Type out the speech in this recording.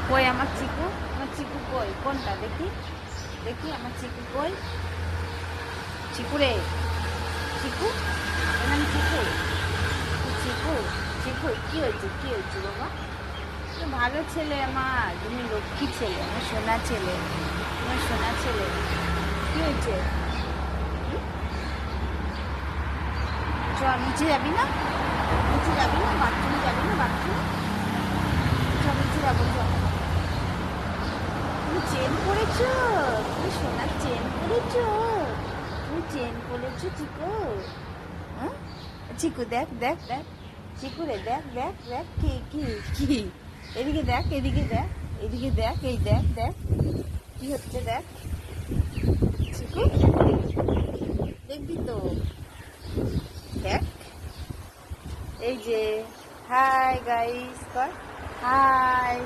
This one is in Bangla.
কই আমার চিকু কই? কোনটা দেখি দেখি আমার চিকু কই? চিকু রে, চিকু, এর নাম চিকু? চিকু, চিকু কি হয়েছে, কি হয়েছে বাবা? তুমি ভালো ছেলে আমার, তুমি লক্ষ্মী ছেলে, আমার সোনা ছেলে, তোমার সোনা ছেলে। কি হয়েছে? চ, নিচে যাবি না? নিচে যাবি না? বাথরুমে যাবি না? বাথরুমে চ, নিচে যাবো চ। তুমি চেন পরেছো? তুমি সোনার চেন পরেছো? তুমি চেন পরেছো চিকু? হ্যাঁ চিকু, দেখ দেখ দেখ, চিকু রে, দেখ দেখ দেখ, কি কি কি, এদিকে দেখ, এদিকে দেখ, এদিকে দেখ, এই দেখ দেখ কি হচ্ছে দেখ চিকু, দেখবি তো, দেখ। এই যে হাই গাইস কর, হাই।